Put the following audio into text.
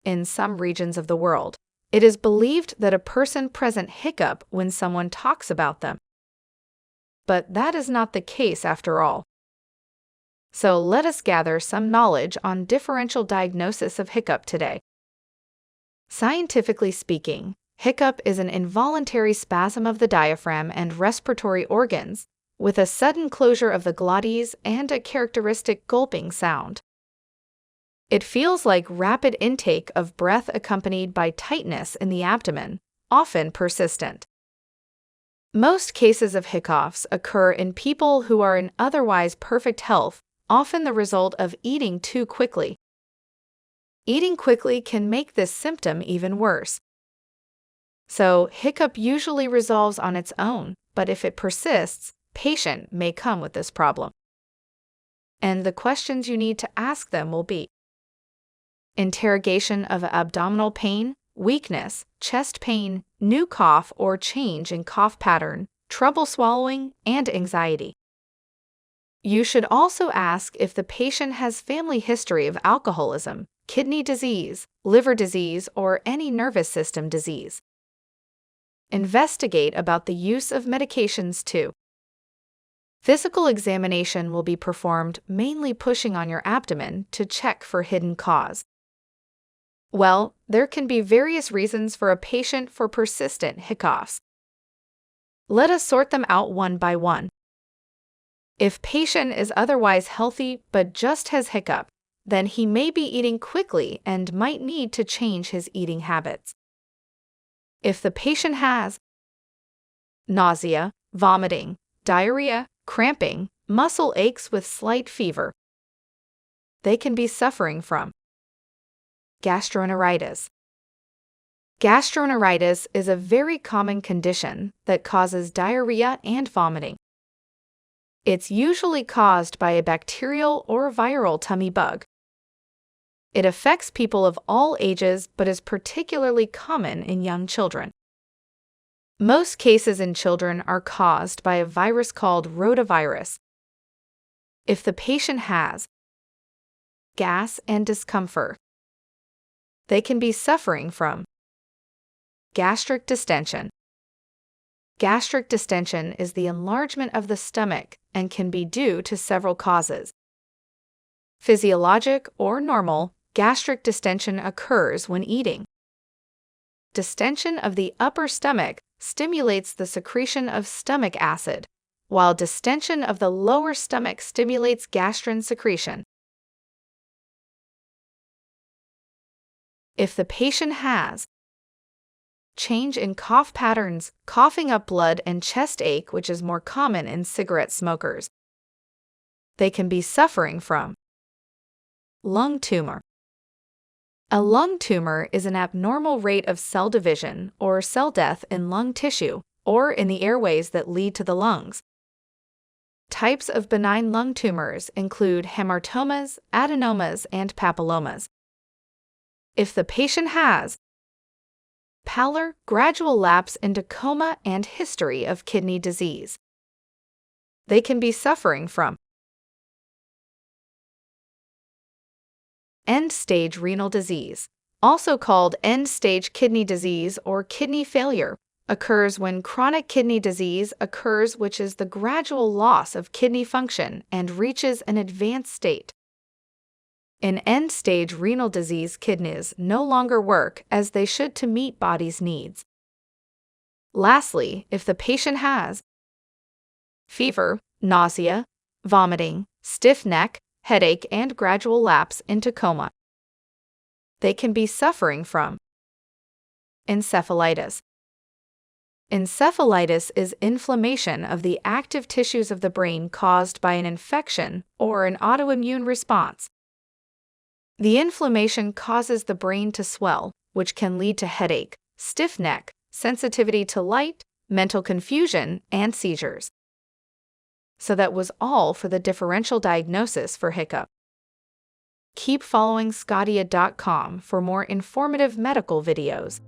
in some regions of the world. It is believed that a person present hiccup when someone talks about them. But that is not the case after all. So let us gather some knowledge on differential diagnosis of hiccup today. Scientifically speaking, hiccup is an involuntary spasm of the diaphragm and respiratory organs, with a sudden closure of the glottis and a characteristic gulping sound. It feels like rapid intake of breath accompanied by tightness in the abdomen, often persistent. Most cases of hiccoughs occur in people who are in otherwise perfect health, often the result of eating too quickly. Eating quickly can make this symptom even worse. So, hiccup usually resolves on its own, but if it persists, patient may come with this problem. And the questions you need to ask them will be: interrogation of abdominal pain, weakness, chest pain, new cough or change in cough pattern, trouble swallowing, and anxiety. You should also ask if the patient has family history of alcoholism, kidney disease, liver disease, or any nervous system disease. Investigate about the use of medications too. Physical examination will be performed mainly pushing on your abdomen to check for hidden cause. Well, there can be various reasons for a patient for persistent hiccoughs. Let us sort them out one by one. If patient is otherwise healthy but just has hiccup, then he may be eating quickly and might need to change his eating habits. If the patient has nausea, vomiting, diarrhea, cramping, muscle aches with slight fever, they can be suffering from gastroenteritis. Gastroenteritis is a very common condition that causes diarrhea and vomiting. It's usually caused by a bacterial or viral tummy bug. It affects people of all ages but is particularly common in young children. Most cases in children are caused by a virus called rotavirus. If the patient has gas and discomfort, they can be suffering from gastric distension. Gastric distension is the enlargement of the stomach and can be due to several causes. Physiologic or normal, gastric distension occurs when eating. Distension of the upper stomach stimulates the secretion of stomach acid, while distension of the lower stomach stimulates gastrin secretion. If the patient has change in cough patterns, coughing up blood, and chest ache, which is more common in cigarette smokers, they can be suffering from lung tumor. A lung tumor is an abnormal rate of cell division or cell death in lung tissue or in the airways that lead to the lungs. Types of benign lung tumors include hamartomas, adenomas, and papillomas. If the patient has pallor, gradual lapse into coma, and history of kidney disease, they can be suffering from end-stage renal disease, also called end-stage kidney disease or kidney failure, occurs when chronic kidney disease occurs, which is the gradual loss of kidney function and reaches an advanced state. In end-stage renal disease, kidneys no longer work as they should to meet body's needs. Lastly, if the patient has fever, nausea, vomiting, stiff neck, headache, and gradual lapse into coma, they can be suffering from encephalitis. Encephalitis is inflammation of the active tissues of the brain caused by an infection or an autoimmune response. The inflammation causes the brain to swell, which can lead to headache, stiff neck, sensitivity to light, mental confusion, and seizures. So that was all for the differential diagnosis for hiccup. Keep following sqadia.com for more informative medical videos.